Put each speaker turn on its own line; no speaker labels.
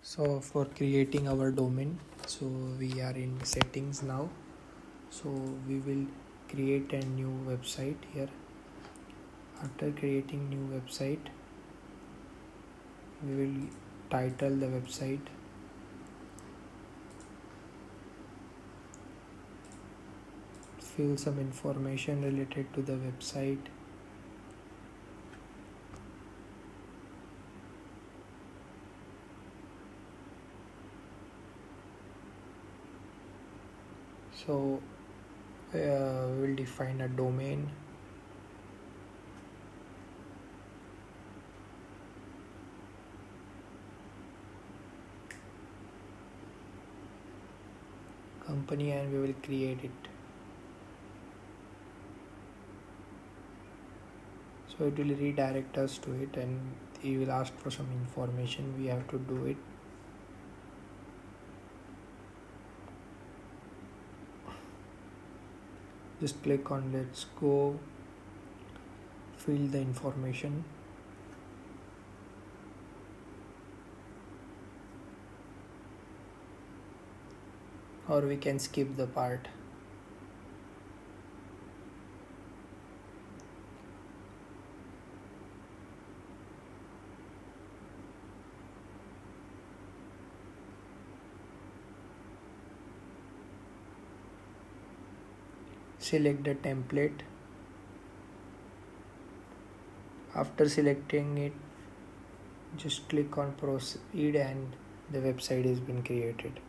So for creating our domain, so we are in settings now. So we will create a new website here. After creating new website, we will title the website, fill some information related to the website, so we will define a domain. Company, and we will create it. So it will redirect us to it, and he will ask for some information. We have to do it. Just click on let's go, fill the information. Or we can skip the part. Select the template. After selecting it, just click on proceed and the website has been created.